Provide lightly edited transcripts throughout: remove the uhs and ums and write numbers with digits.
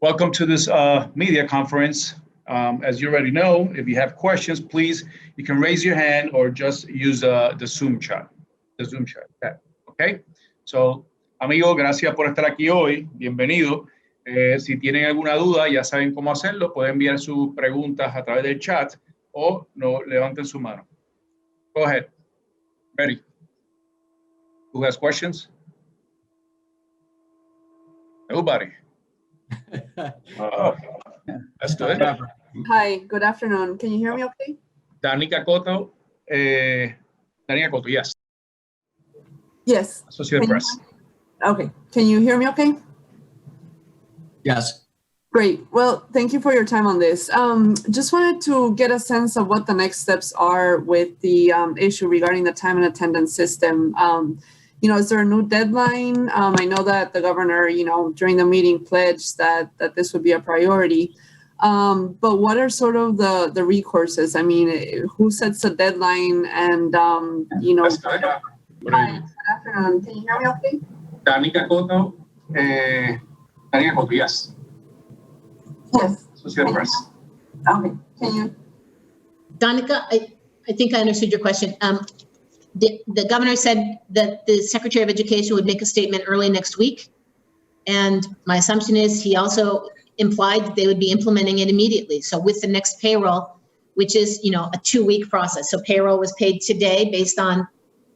Welcome to this media conference. As you already know, if you have questions, please, you can raise your hand or just use the Zoom chat. Okay? So, amigos, gracias por estar aquí hoy. Bienvenido. Si tienen alguna duda, ya saben cómo hacerlo. Pueden enviar sus preguntas a través del chat o no levanten su mano. Go ahead. Ready? Who has questions? Nobody. That's good. Hi, good afternoon. Can you hear me okay? DCoto, yes. Yes. Associated Press. Okay. Can you hear me okay? Yes. Great. Well, thank you for your time on this. Just wanted to get a sense of what the next steps are with the issue regarding the time and attendance system. Is there a new deadline? I know that the governor, during the meeting pledged that this would be a priority. But what are sort of the recourses? I mean, who sets the deadline? And, Hi, good afternoon. Can you hear me okay? DCoto, yes. Yes. Associated Press. Okay. Can you? Danica, I think I understood your question. The governor said that the Secretary of Education would make a statement early next week. And my assumption is he also implied that they would be implementing it immediately. So with the next payroll, which is, a 2-week process. So payroll was paid today based on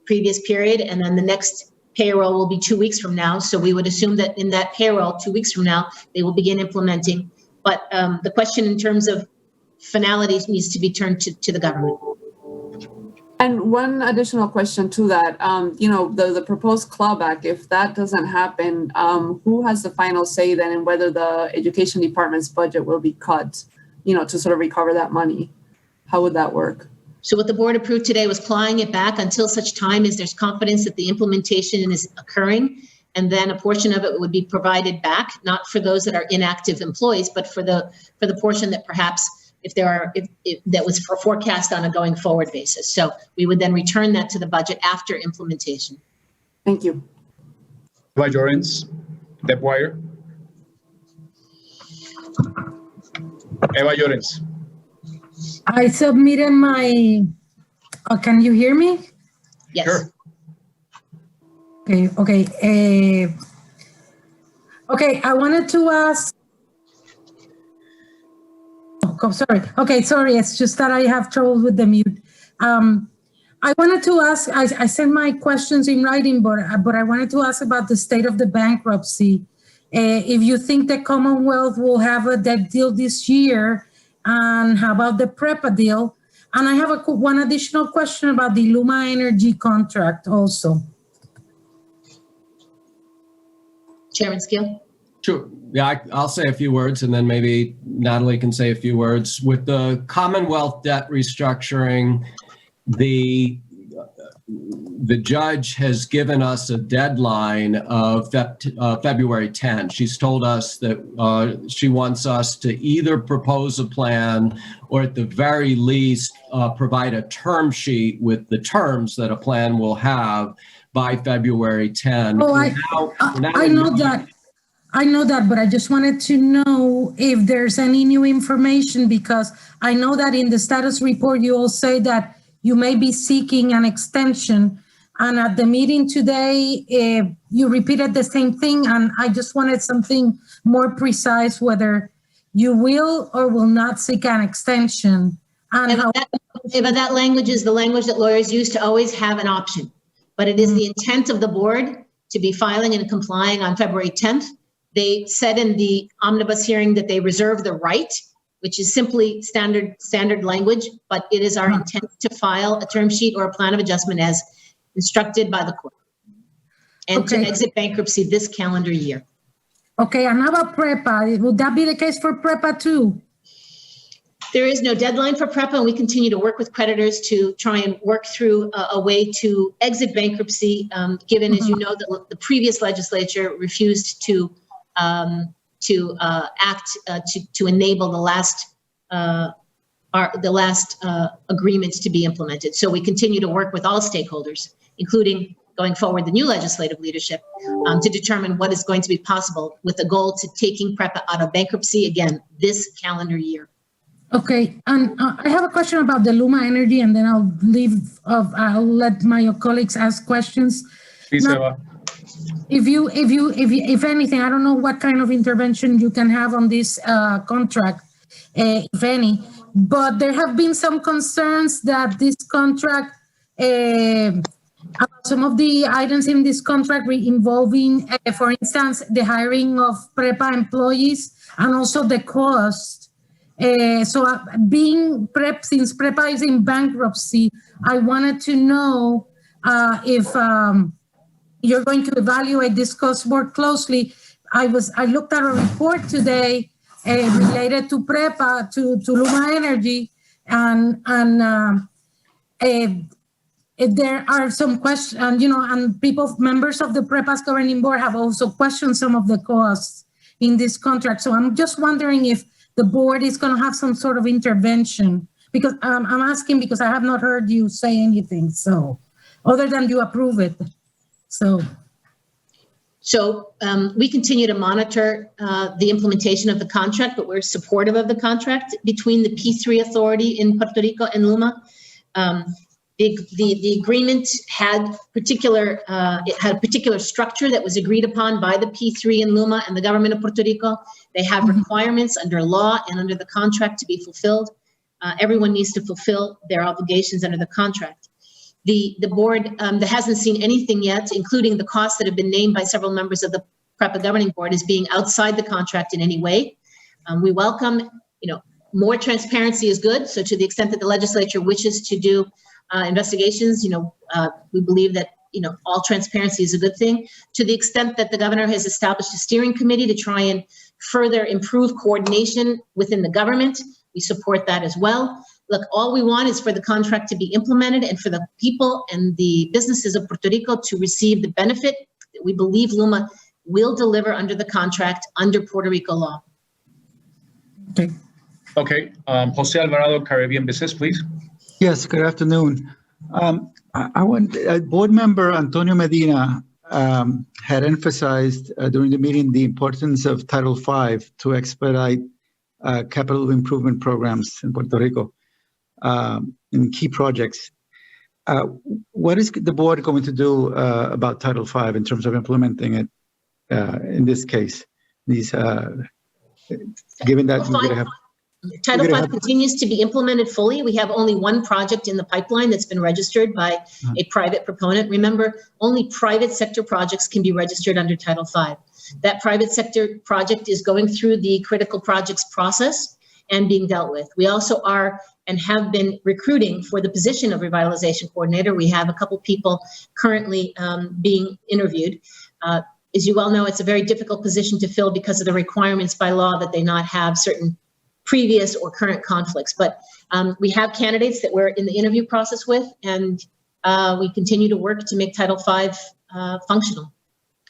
previous period. And then the next payroll will be 2 weeks from now. So we would assume that in that payroll, 2 weeks from now, they will begin implementing. But the question in terms of finalities needs to be turned to the government. And one additional question to that, the proposed clawback, if that doesn't happen, who has the final say then in whether the education department's budget will be cut, to sort of recover that money? How would that work? So what the board approved today was clawing it back until such time as there's confidence that the implementation is occurring. And then a portion of it would be provided back, not for those that are inactive employees, but for the portion that perhaps if that was for forecast on a going forward basis. So we would then return that to the budget after implementation. Thank you. Eva Llorens, Depwire. Eva Llorens. I submitted my, can you hear me? Yes. Sure. Okay. I wanted to ask, sorry. Okay, sorry. It's just that I have trouble with the mute. I wanted to ask, I sent my questions in writing, but I wanted to ask about the state of the bankruptcy. If you think the Commonwealth will have a debt deal this year, and how about the PREPA deal? And I have one additional question about the Luma Energy contract also. Chairman Skeel? Sure. Yeah, I'll say a few words and then maybe Natalie can say a few words. With the Commonwealth debt restructuring, the judge has given us a deadline of February 10th. She's told us that she wants us to either propose a plan or at the very least provide a term sheet with the terms that a plan will have by February 10. Oh, I know that, but I just wanted to know if there's any new information, because I know that in the status report, you all say that you may be seeking an extension. And at the meeting today, you repeated the same thing. And I just wanted something more precise, whether you will or will not seek an extension. And but that language is the language that lawyers use to always have an option. But it is the intent of the board to be filing and complying on February 10th. They said in the omnibus hearing that they reserve the right, which is simply standard language, but it is our intent to file a term sheet or a plan of adjustment as instructed by the court and to exit bankruptcy this calendar year. Okay, and how about PREPA? Would that be the case for PREPA too? There is no deadline for PREPA, and we continue to work with creditors to try and work through a way to exit bankruptcy, given, as you know, the previous legislature refused to enable the last agreements to be implemented. So we continue to work with all stakeholders, including going forward, the new legislative leadership, to determine what is going to be possible with the goal to taking PREPA out of bankruptcy again this calendar year. Okay, and I have a question about the Luma Energy, and then I'll let my colleagues ask questions. Please, Now, Eva. if anything, I don't know what kind of intervention you can have on this contract, if any, but there have been some concerns that this contract, some of the items in this contract involving, for instance, the hiring of PREPA employees and also the cost. Being since PREPA is in bankruptcy, I wanted to know if you're going to evaluate this cost more closely. I looked at a report today related to PREPA, to Luma Energy, and there are some questions, and members of the PREPA's governing board have also questioned some of the costs in this contract. So I'm just wondering if the board is going to have some sort of intervention, because I'm asking because I have not heard you say anything. So other than you approve it. So we continue to monitor the implementation of the contract, but we're supportive of the contract between the P3 authority in Puerto Rico and Luma. The agreement had a particular structure that was agreed upon by the P3 and Luma and the government of Puerto Rico. They have requirements under law and under the contract to be fulfilled. Everyone needs to fulfill their obligations under the contract. The board that hasn't seen anything yet, including the costs that have been named by several members of the PREPA governing board, as being outside the contract in any way. We welcome, more transparency is good. So to the extent that the legislature wishes to do investigations, we believe that, all transparency is a good thing. To the extent that the governor has established a steering committee to try and further improve coordination within the government, we support that as well. Look, all we want is for the contract to be implemented and for the people and the businesses of Puerto Rico to receive the benefit that we believe Luma will deliver under the contract under Puerto Rico law. Okay. Jose Alvarado, Caribbean Business, please. Yes, good afternoon. I want board member Antonio Medina had emphasized during the meeting the importance of Title V to expedite capital improvement programs in Puerto Rico in key projects. What is the board going to do about Title V in terms of implementing it in this case? Given that you're going to have Title V continues to be implemented fully. We have only one project in the pipeline that's been registered by a private proponent. Remember, only private sector projects can be registered under Title V. That private sector project is going through the critical projects process and being dealt with. We also are and have been recruiting for the position of revitalization coordinator. We have a couple people currently being interviewed. As you well know, it's a very difficult position to fill because of the requirements by law that they not have certain previous or current conflicts. But we have candidates that we're in the interview process with, and we continue to work to make Title V functional.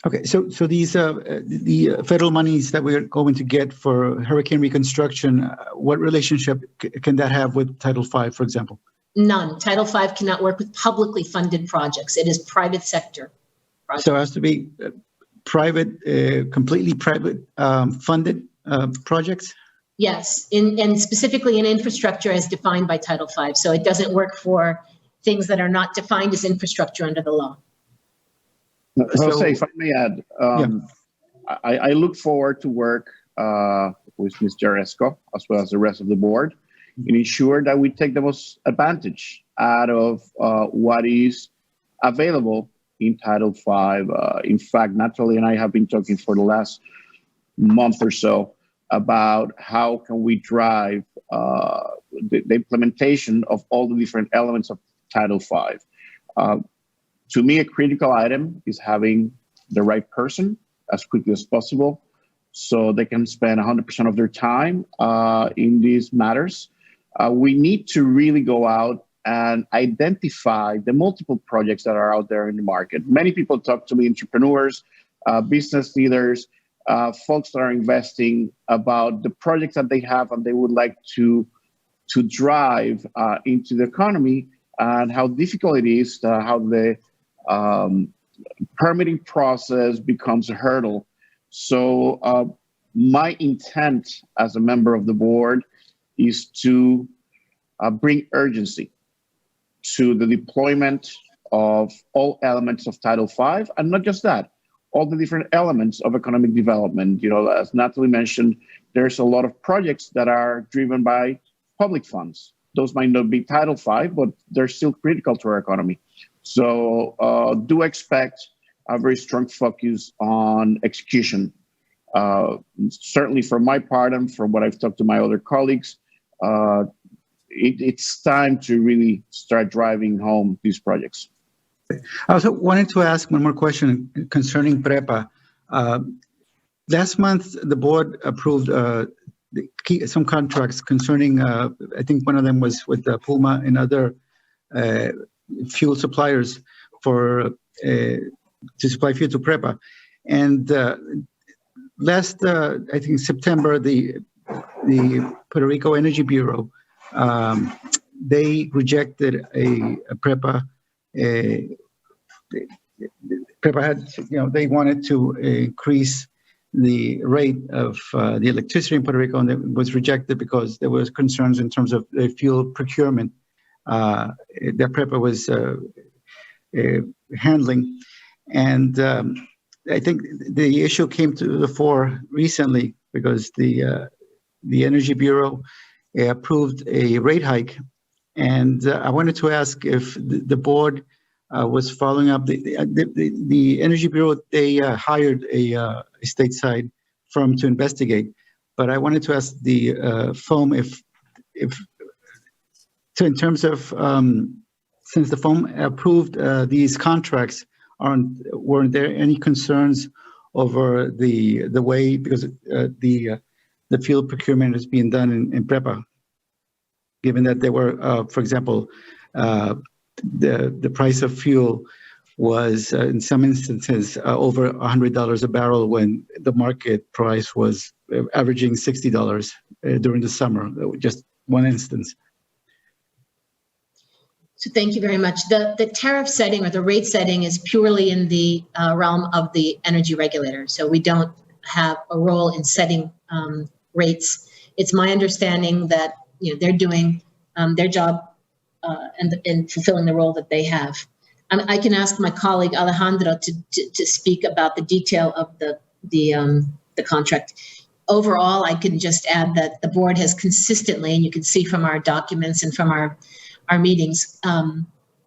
Okay, so these the federal monies that we're going to get for hurricane reconstruction, what relationship can that have with Title V, for example? None. Title V cannot work with publicly funded projects. It is private sector projects. So it has to be private, completely private funded projects? Yes, and specifically in infrastructure as defined by Title V. So it doesn't work for things that are not defined as infrastructure under the law. Jose, if I may add, I look forward to work with Ms. Jaresco as well as the rest of the board and ensure that we take the most advantage out of what is available in Title V. In fact, Natalie and I have been talking for the last month or so about how can we drive the implementation of all the different elements of Title V. To me, a critical item is having the right person as quickly as possible so they can spend 100% of their time in these matters. We need to really go out and identify the multiple projects that are out there in the market. Many people talk to me, entrepreneurs, business leaders, folks that are investing, about the projects that they have and they would like to drive into the economy, and how difficult it is, how the permitting process becomes a hurdle. So my intent as a member of the board is to bring urgency to the deployment of all elements of Title V, and not just that, all the different elements of economic development. You know, as Natalie mentioned, there's a lot of projects that are driven by public funds. Those might not be Title V, but they're still critical to our economy. So do expect a very strong focus on execution. Certainly from my part and from what I've talked to my other colleagues, it's time to really start driving home these projects. I also wanted to ask one more question concerning PREPA. Last month, the board approved some contracts concerning, I think one of them was with Puma and other fuel suppliers for to supply fuel to PREPA. And last, I think September, the Puerto Rico Energy Bureau, they rejected a PREPA. PREPA had, they wanted to increase the rate of the electricity in Puerto Rico, and it was rejected because there was concerns in terms of the fuel procurement that PREPA was handling. And I think the issue came to the fore recently because the Energy Bureau approved a rate hike. And I wanted to ask if the board was following up. The Energy Bureau, they hired a stateside firm to investigate. But I wanted to ask the FOMB so in terms of, since the FOMB approved these contracts, weren't there any concerns over the way, because the fuel procurement is being done in PREPA, given that there were, for example, the price of fuel was in some instances over $100 a barrel when the market price was averaging $60 during the summer, just one instance. So thank you very much. The tariff setting or the rate setting is purely in the realm of the energy regulator. So we don't have a role in setting rates. It's my understanding that they're doing their job and fulfilling the role that they have. I can ask my colleague Alejandro to speak about the detail of the contract. Overall, I can just add that the board has consistently, and you can see from our documents and from our meetings,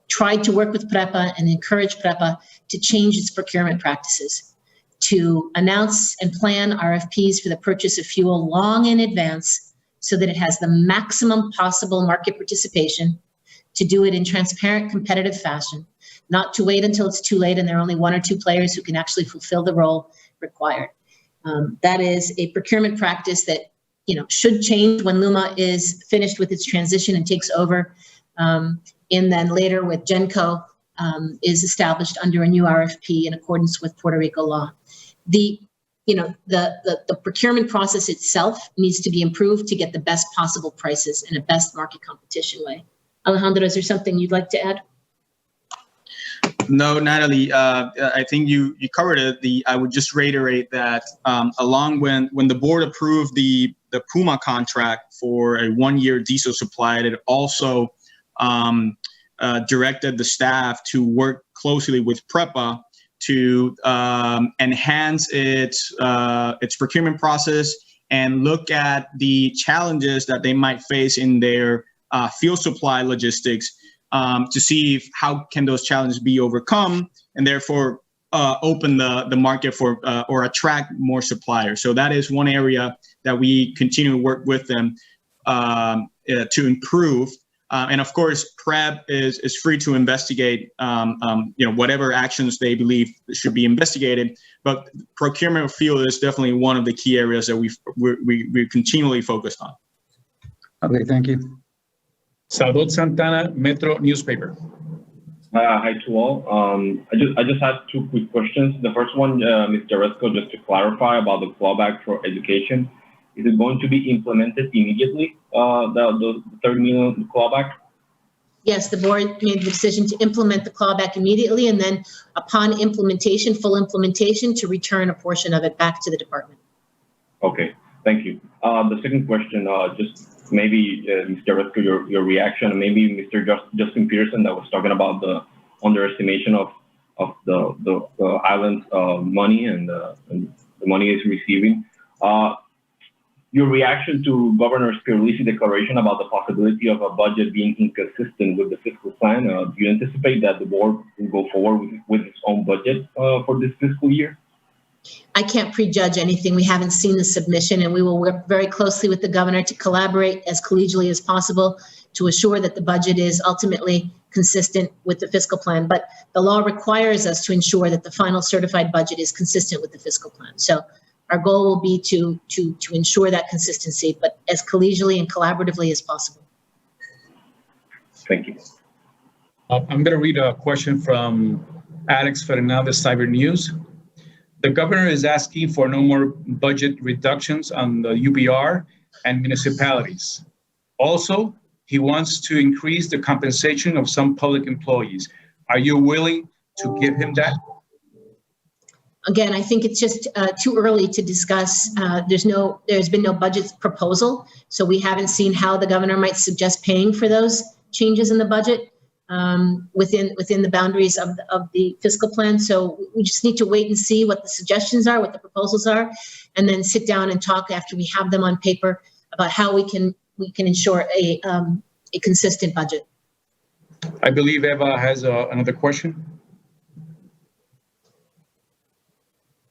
tried to work with PREPA and encourage PREPA to change its procurement practices, to announce and plan RFPs for the purchase of fuel long in advance so that it has the maximum possible market participation, to do it in transparent, competitive fashion, not to wait until it's too late and there are only one or two players who can actually fulfill the role required. That is a procurement practice that should change when LUMA is finished with its transition and takes over. And then later with GENCO is established under a new RFP in accordance with Puerto Rico law. The procurement process itself needs to be improved to get the best possible prices in a best market competition way. Alejandro, is there something you'd like to add? No, Natalie, I think you covered it. I would just reiterate that along when the board approved the Puma contract for a 1-year diesel supply, it also directed the staff to work closely with PREPA to enhance its procurement process and look at the challenges that they might face in their fuel supply logistics to see how can those challenges be overcome and therefore open the market for or attract more suppliers. So that is one area that we continue to work with them to improve. And of course, PREP is free to investigate, whatever actions they believe should be investigated. But procurement of fuel is definitely one of the key areas that we're continually focused on. Okay, thank you. Sadot Santana, Metro Newspaper. Hi to all. I just had two quick questions. The first one, Mr. Resco, just to clarify about the clawback for education. Is it going to be implemented immediately, the $30 million clawback? yes, the board made the decision to implement the clawback immediately, and then upon implementation, full implementation, to return a portion of it back to the department. Okay, thank you. The second question, just maybe Mr. Resco, your reaction, and maybe Mr. Justin Peterson that was talking about the underestimation of the island's money and the money it's receiving. Your reaction to Governor Scarlisi's declaration about the possibility of a budget being inconsistent with the fiscal plan. Do you anticipate that the board will go forward with its own budget for this fiscal year? I can't prejudge anything. We haven't seen the submission, and we will work very closely with the governor to collaborate as collegially as possible to assure that the budget is ultimately consistent with the fiscal plan. But the law requires us to ensure that the final certified budget is consistent with the fiscal plan. So our goal will be to ensure that consistency, but as collegially and collaboratively as possible. Thank you. I'm going to read a question from Alex Fernandez, Cyber News. The governor is asking for no more budget reductions on the UBR and municipalities. Also, he wants to increase the compensation of some public employees. Are you willing to give him that? Again, I think it's just too early to discuss. There's been no budget proposal, so we haven't seen how the governor might suggest paying for those changes in the budget within the boundaries of the fiscal plan. So we just need to wait and see what the suggestions are, what the proposals are, and then sit down and talk after we have them on paper about how we can ensure a consistent budget. I believe Eva has another question.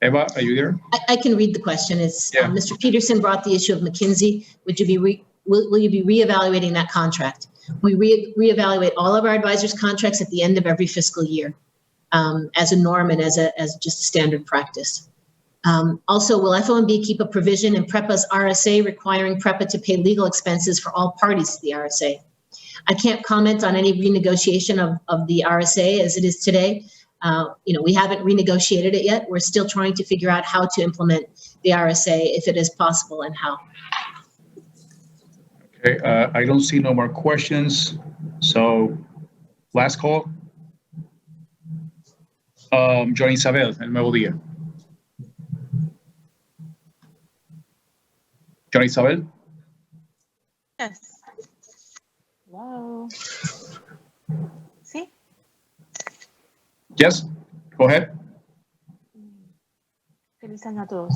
Eva, are you there? I can read the question. It's Mr. Peterson brought the issue of McKinsey. Would you be will you be reevaluating that contract? We reevaluate all of our advisors' contracts at the end of every fiscal year as a norm and as just a standard practice. Also, will FOMB keep a provision in PREPA's RSA requiring PREPA to pay legal expenses for all parties to the RSA? I can't comment on any renegotiation of the RSA as it is today. We haven't renegotiated it yet. We're still trying to figure out how to implement the RSA if it is possible and how. Okay, I don't see no more questions. So last call. Joanisabel, El Nuevo Día. Joanisabel? Yes. Hello. See? Yes, go ahead. Feliz año a todos.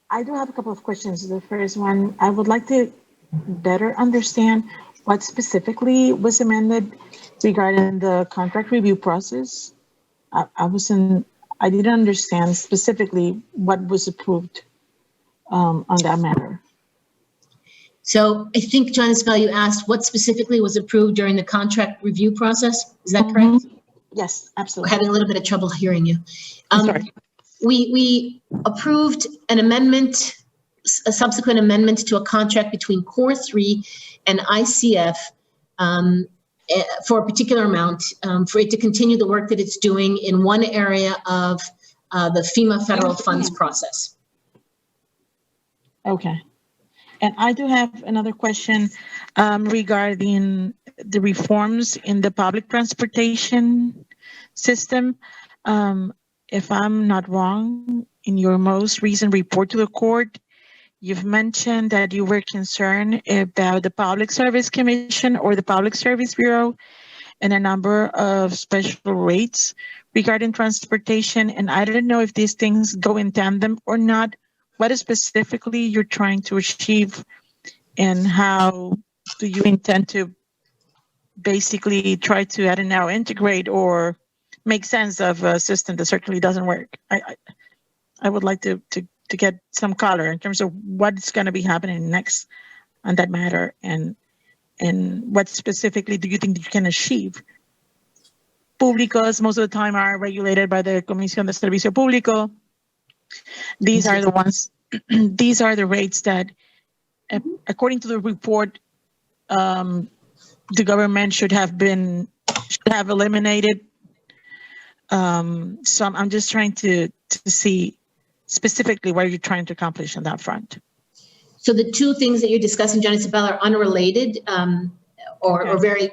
I do have a couple of questions. The first one, I would like to better understand what specifically was amended regarding the contract review process. I didn't understand specifically what was approved on that matter. So I think, John Isabel, you asked what specifically was approved during the contract review process. Is that correct? Yes, absolutely. We're having a little bit of trouble hearing you. I'm sorry. We approved an amendment, a subsequent amendment to a contract between Core 3 and ICF for a particular amount for it to continue the work that it's doing in one area of the FEMA federal funds process. Okay. And I do have another question regarding the reforms in the public transportation system. If I'm not wrong, in your most recent report to the court, you've mentioned that you were concerned about the Public Service Commission or the Public Service Bureau and a number of special rates regarding transportation. And I don't know if these things go in tandem or not. What is specifically you're trying to achieve, and how do you intend to basically try to, I don't know, integrate or make sense of a system that certainly doesn't work? I would like to get some color in terms of what's going to be happening next on that matter, and what specifically do you think you can achieve? Públicos most of the time are regulated by the Comisión de Servicio Público. These are the ones, these are the rates that, according to the report, the government should have eliminated. So I'm just trying to see specifically what you're trying to accomplish on that front. So the two things that you're discussing, John Isabel, are unrelated or very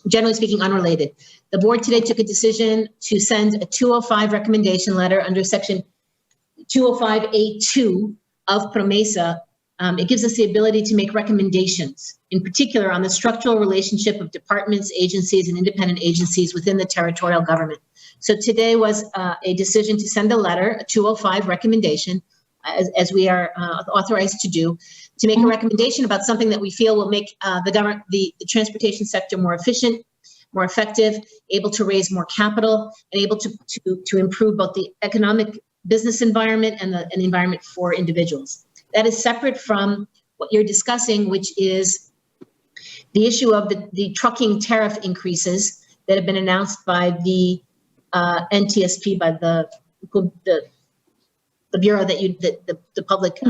generally speaking, unrelated. The board today took a decision to send a 205 recommendation letter under section 205A2 of PROMESA. It gives us the ability to make recommendations, in particular on the structural relationship of departments, agencies, and independent agencies within the territorial government. So today was a decision to send a letter, a 205 recommendation, as we are authorized to do, to make a recommendation about something that we feel will make the transportation sector more efficient, more effective, able to raise more capital, and able to improve both the economic business environment and the environment for individuals. That is separate from what you're discussing, which is the issue of the trucking tariff increases that have been announced by the NTSP, by the bureau the public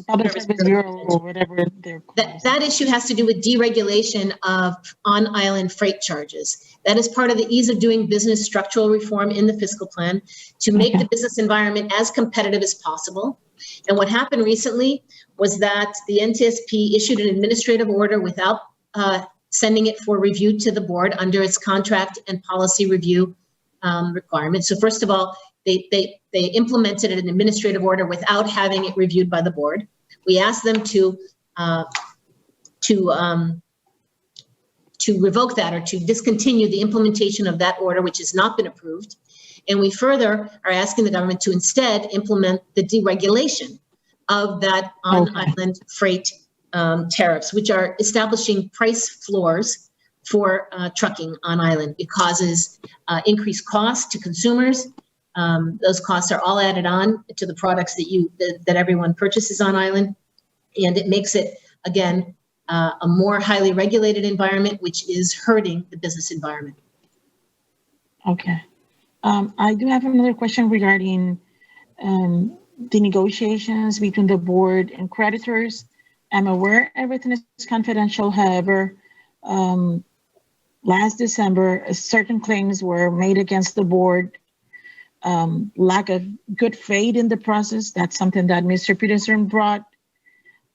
Public Service Bureau or whatever they're called. That issue has to do with deregulation of on-island freight charges. That is part of the ease of doing business structural reform in the fiscal plan to make the business environment as competitive as possible. And what happened recently was that the NTSP issued an administrative order without sending it for review to the board under its contract and policy review requirements. So first of all, they implemented an administrative order without having it reviewed by the board. We asked them to revoke that or to discontinue the implementation of that order, which has not been approved. And we further are asking the government to instead implement the deregulation of that on-island freight tariffs, which are establishing price floors for trucking on island. It causes increased costs to consumers. Those costs are all added on to the products that everyone purchases on island, and it makes it, again, a more highly regulated environment, which is hurting the business environment. Okay. I do have another question regarding the negotiations between the board and creditors. I'm aware everything is confidential. However, last December, certain claims were made against the board. Lack of good faith in the process. That's something that Mr. Peterson brought.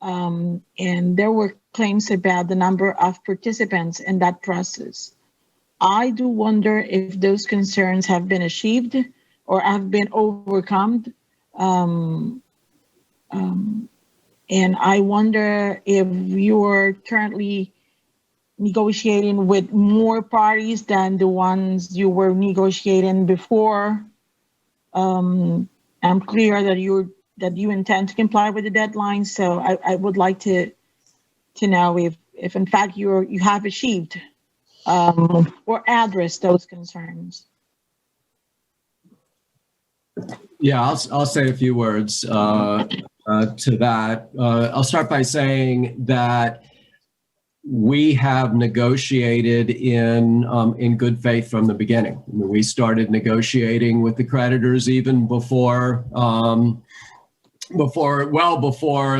And there were claims about the number of participants in that process. I do wonder if those concerns have been achieved or have been overcome. And I wonder if you're currently negotiating with more parties than the ones you were negotiating before. I'm clear that you intend to comply with the deadline. So I would like to know if in fact you have achieved or addressed those concerns. Yeah, I'll say a few words to that. I'll start by saying that we have negotiated in good faith from the beginning. I mean, we started negotiating with the creditors even before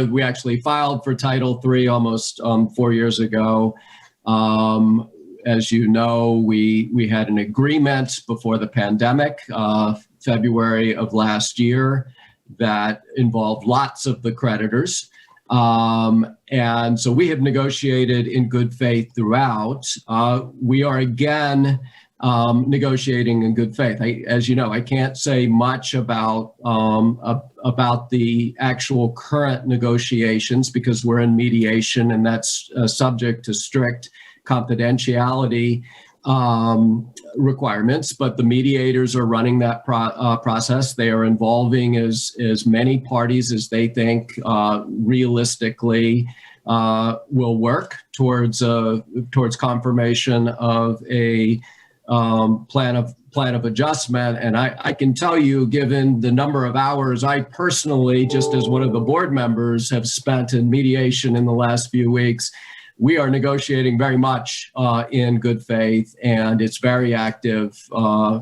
we actually filed for Title III almost 4 years ago. As you know, we had an agreement before the pandemic, February of last year, that involved lots of the creditors. And so we have negotiated in good faith throughout. We are again negotiating in good faith. As you know, I can't say much about the actual current negotiations because we're in mediation and that's subject to strict confidentiality requirements, but the mediators are running that process. They are involving as many parties as they think realistically will work towards confirmation of a plan of adjustment. And I can tell you, given the number of hours I personally, just as one of the board members, have spent in mediation in the last few weeks, we are negotiating very much in good faith, and it's very active.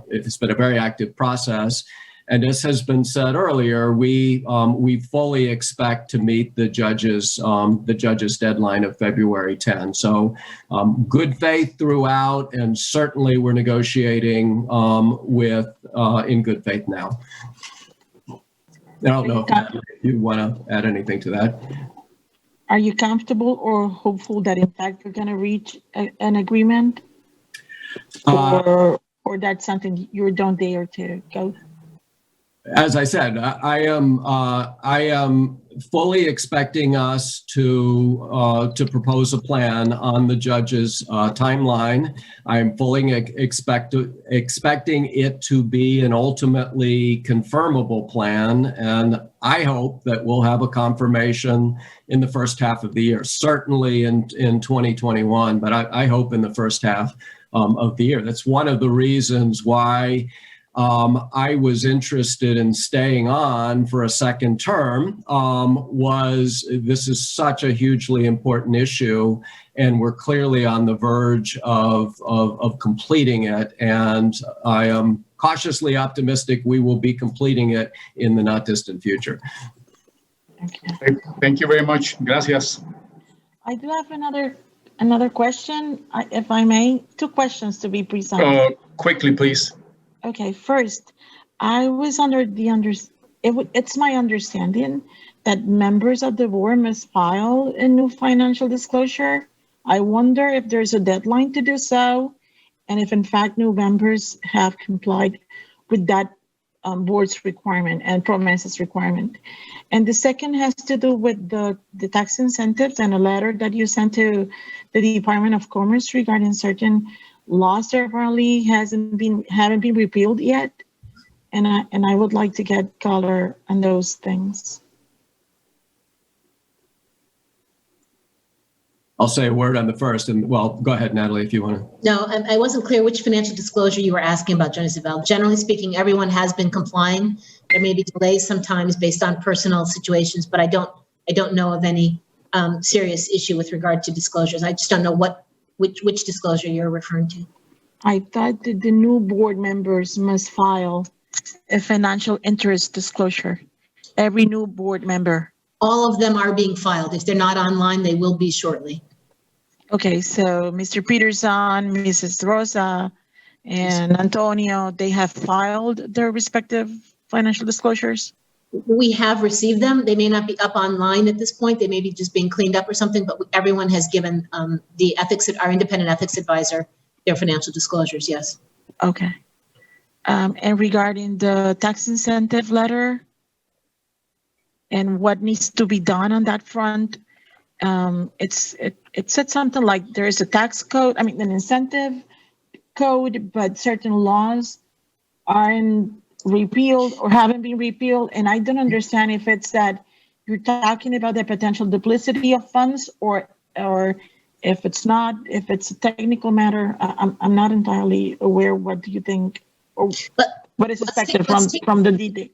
It's been a very active process. And as has been said earlier, we fully expect to meet the judge's deadline of February 10. So good faith throughout, and certainly we're negotiating in good faith now. I don't know if you want to add anything to that. Are you comfortable or hopeful that in fact you're going to reach an agreement? Or that's something you don't dare to go? As I said, I am fully expecting us to propose a plan on the judge's timeline. I am fully expecting it to be an ultimately confirmable plan, and I hope that we'll have a confirmation in the first half of the year. Certainly in 2021, but I hope in the first half of the year. That's one of the reasons why I was interested in staying on for a second term, was this is such a hugely important issue, and we're clearly on the verge of completing it. And I am cautiously optimistic we will be completing it in the not distant future. Okay. Thank you very much. Gracias. I do have another question, if I may. 2 questions to be precise. Quickly, please. Okay, first, I was under it's my understanding that members of the board must file a new financial disclosure. I wonder if there's a deadline to do so, and if in fact new members have complied with that board's requirement and promises requirement. And the second has to do with the tax incentives and a letter that you sent to the Department of Commerce regarding certain laws that apparently haven't been repealed yet, and I would like to get color on those things. I'll say a word on the first, and well, go ahead, Natalie, if you want to. No, I wasn't clear which financial disclosure you were asking about, Joan Isabel. Generally speaking, everyone has been complying. There may be delays sometimes based on personal situations, but I don't know of any serious issue with regard to disclosures. I just don't know which disclosure you're referring to. I thought that the new board members must file a financial interest disclosure. Every new board member. All of them are being filed. If they're not online, they will be shortly. Okay, so Mr. Peterson, Mrs. Rosa, and Antonio, they have filed their respective financial disclosures? We have received them. They may not be up online at this point. They may be just being cleaned up or something, but everyone has given our independent ethics advisor their financial disclosures, yes. Okay. And regarding the tax incentive letter and what needs to be done on that front, it said something like there is a tax code, an incentive code, but certain laws aren't repealed or haven't been repealed. And I don't understand if it's that you're talking about the potential duplicity of funds or if it's not, if it's a technical matter. I'm not entirely aware. What do you think? Or what is expected from the DDIC?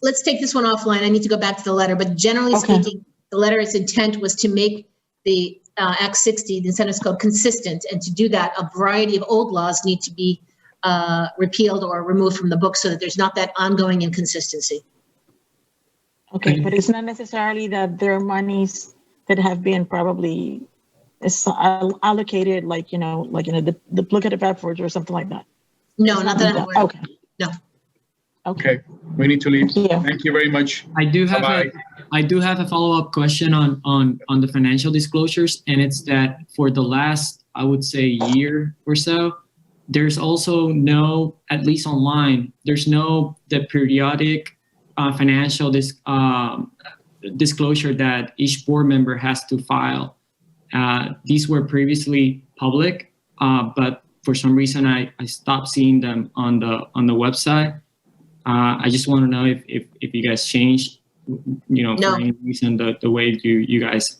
Let's take this one offline. I need to go back to the letter, but generally speaking, the letter's intent was to make the Act 60, the Incentives Code, consistent. And to do that, a variety of old laws need to be repealed or removed from the book so that there's not that ongoing inconsistency. Okay, but it's not necessarily that there are monies that have been probably allocated, like the duplicative efforts or something like that. No, not that I'm aware of. Okay. No. Okay, we need to leave. Thank you very much. I do have a follow-up question on the financial disclosures, and it's that for the last, I would say, year or so, there's also no, at least online, there's the periodic financial disclosure that each board member has to file. These were previously public, but for some reason I stopped seeing them on the website. I just want to know if you guys changed, for any reason, the way you guys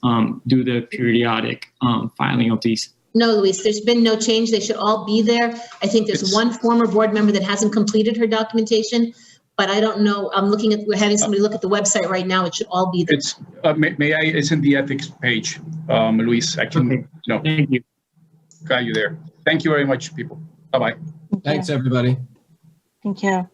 do the periodic filing of these. No, Luis, there's been no change. They should all be there. I think there's one former board member that hasn't completed her documentation, but I don't know. We're having somebody look at the website right now. It should all be there. It's it's in the ethics page, Luis. I can, Thank you. Got you there. Thank you very much, people. Bye-bye. Thanks, everybody. Thank you.